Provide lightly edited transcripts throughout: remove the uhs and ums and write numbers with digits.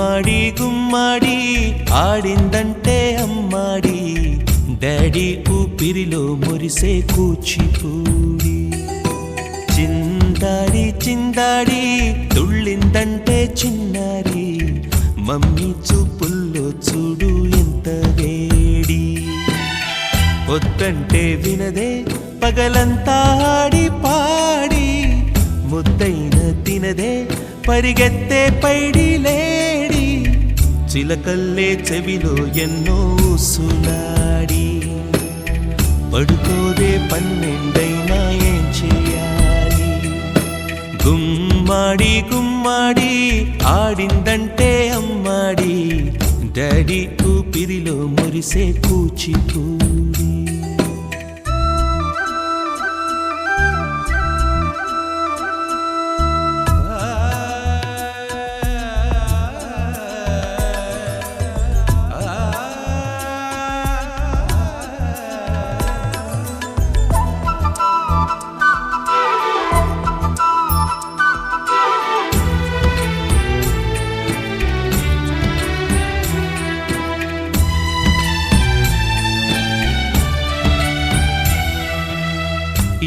గుమ్మాడి గుమ్మాడి ఆడిందంటే అమ్మాడి డాడీ ఊపిరిలో మురిసే కూచిపూడి చిందాడి చిందాడి తుళ్ళిందంటే చిన్నారి మమ్మీ చూపుల్లో చూడు ఎంత వేడి వద్దంటే వినదే పగలంతా ఆడి పాడి ముద్దైన తినదే పరిగెత్తే పైడి లేడి చిలకల్లే చెవిలో ఎన్నో సులాడి పడుకోదే పన్నెండైనా ఏం చేయాలి గుమ్మాడి గుమ్మాడి ఆడిందంటే అమ్మాడి డాడీ ఊపిరిలో మురిసే కూచిపూడి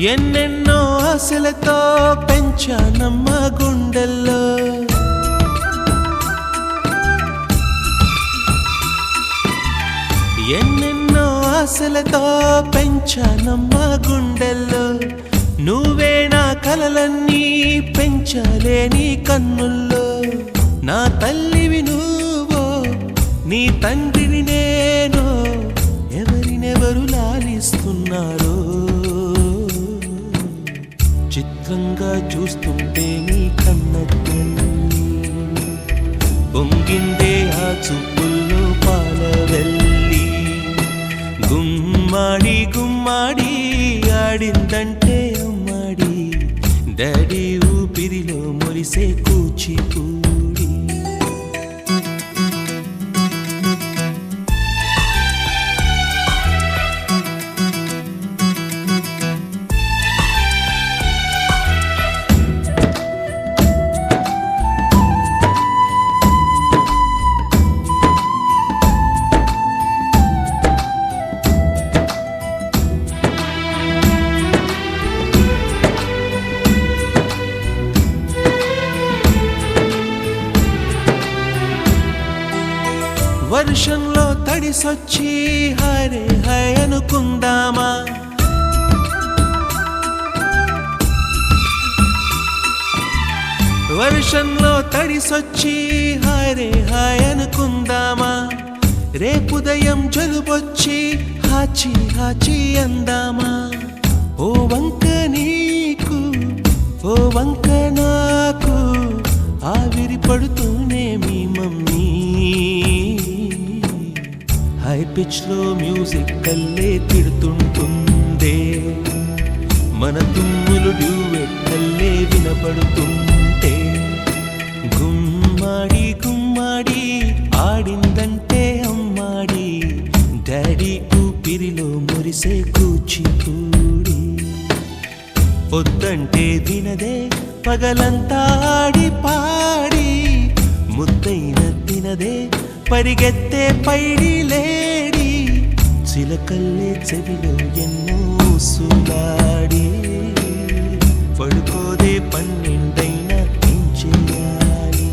ఎన్నెన్నో ఆశలతో పెంచానమ్మ గుండెల్లో ఎన్నెన్నో ఆశలతో పెంచానమ్మ గుండెల్లో నువ్వే నా కలలన్నీ పెంచాలే నీ కన్నుల్లో నా తల్లివి నువ్వో నీ తండ్రిని నేను ఎవరినెవరు లాలిస్తున్నారో చిత్రంగా చూస్తుంటే నీ కన్నతల్లి పొంగిందే ఆ చూపుల్లో పాలవెల్లి గుమ్మాడి గుమ్మాడి ఆడిందంటే అమ్మాడి డాడీ ఊపిరిలో మురిసే కూచిపూడి వర్షంలో తడిసొచ్చి హరే హై అనుకుందామా వర్షంలో తడిసొచ్చి హరే హై అనుకుందామా రేపుదయం జలుబొచ్చి హాచి హాచి అందామా ఓ వంక నీకు ఓ వంక నాకు ఆవిరి పడుతూనే మీ మమ్మీ హై పిచ్ లో మ్యూజిక్ కల్లే తిడుతుంటుందే మన తుమ్ములు డ్యూయెట్ కల్లే వినపడుతుంటే గుమ్మాడి గుమ్మాడి ఆడిందంటే అమ్మాడి డాడీ ఊపిరిలో మురిసే కూచిపూడి వద్దంటే వినదే పగలంతా ఆడి పాడి ముద్దైన తినదే పరిగెత్తే పైడి లేడి చిలకల్లే చెవిలో ఎన్నో సులాడి పడుకోదే పన్నెండైనా ఏం చేయాలి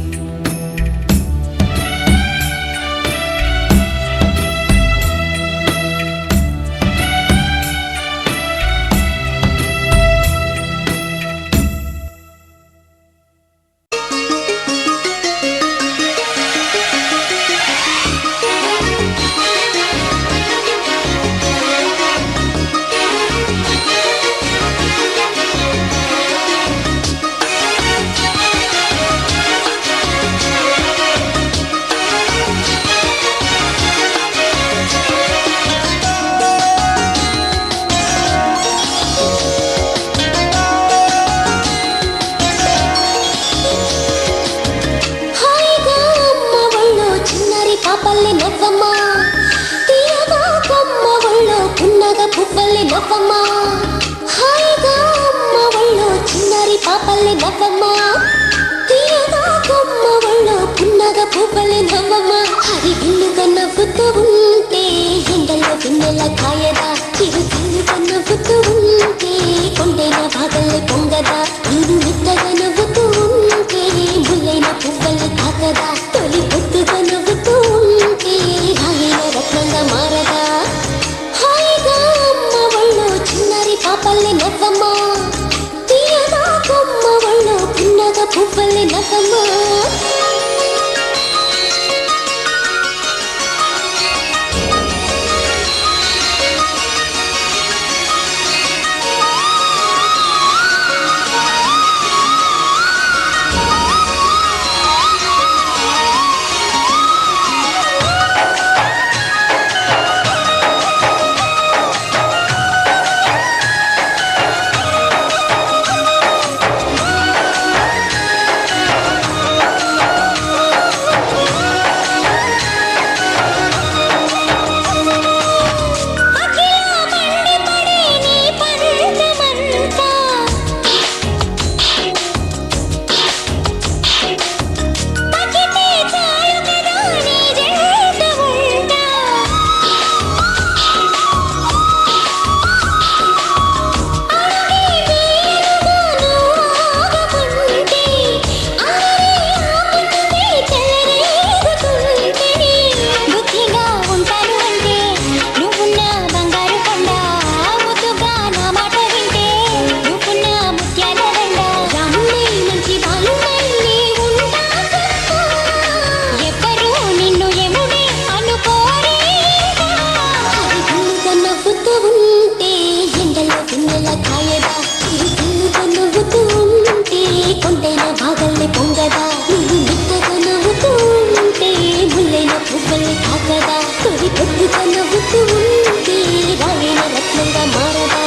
పాపల్లి నవ్వమ్మ తీయగా కొమ్మ ఒళ్ళో పున్నగ పువ్వుల్ని వెన్నెల కాయదా చిరుతో నవ్వుతూ ఉంటే కొండైన భాగల్ని పొంగదా నువ్వు మెత్తగా నవ్వుతూ ఉంటే ముల్లైన పువ్వుల్ని తాకదా తొలి పొద్దుగా నవ్వుతూ ఉంటే రాయన రత్నంగా మారదా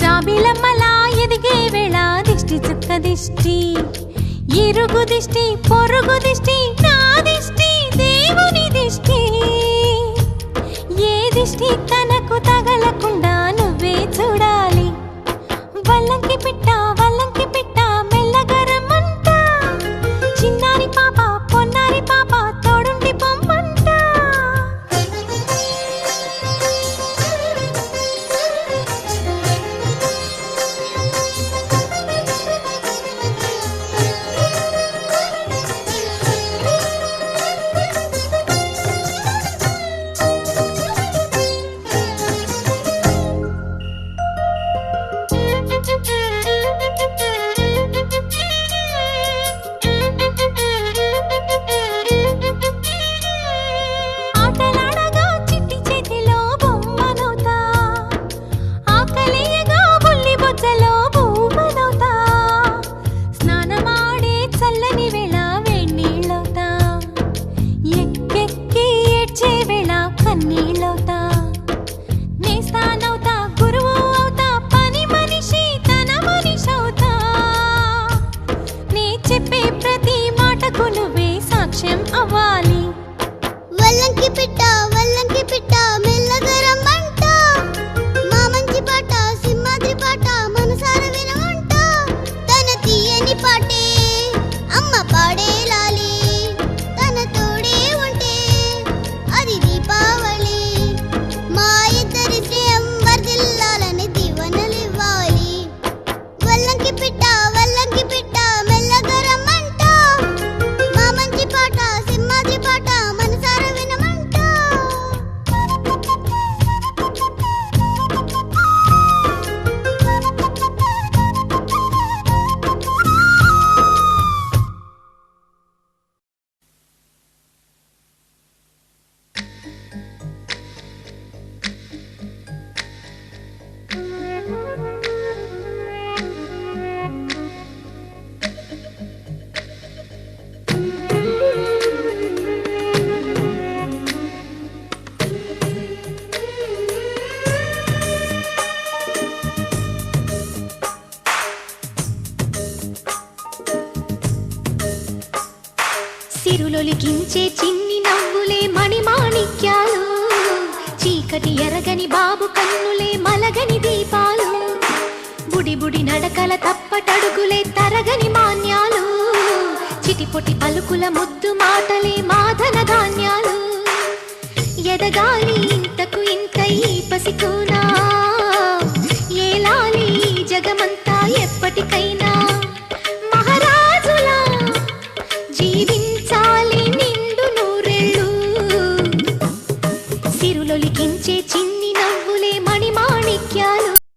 జాబిలమ్మలా ఎదిగే వేళ దిష్టి చుక్క దిష్టి ఇరుగు దిష్టి పొరుగు దిష్టి నా దిష్టి దేవుని దిష్టి ఏ దిష్టి తనకు తగలకుండా నువ్వే చూడాలి వల్లంకి పిట్ట మెల్లగరమంట చిన్నారి పాప పొన్నారి పాప తోడుండి పొమ్మంట సాక్ష్యం అవ్వాలి. వల్లంకి పిట్ట మెల్లగా రమ్మంట మా మంచి పాట సింహాద్రి పాట మనసార వినమంట తన తీయని పాటే అమ్మ పాడే లాలి తన తోడే ఉంటే అది దీపావళి మా ఇద్దరి శ్రేయం వర్ధిల్లాలని దీవెనలివ్వాలి. వల్లంకి పిట్ట మెల్లగా రమ్మంట మా మంచి పాట సింహాద్రి పాట మనసార వినమంట. సిరులొలికించే చిన్ని నవ్వులే మణిమాణిక్యాలు చీకటి ఎరగని బాబు కన్నులే మలగని దీపాలు బుడి నడకల తప్పటడుగులే తరగని మాన్యాలు చిటిపొటి పలుకుల ముద్దు మాటలే మాధన ధాన్యాలు ఎదగాలి ఇంతకు ఇంత ఈ పసికోనా ఏలాలి జగమంతా ఎప్పటికైనా మహారాజులా జీవించాలి నిండు నూరెళ్ళు సిరులొలికించే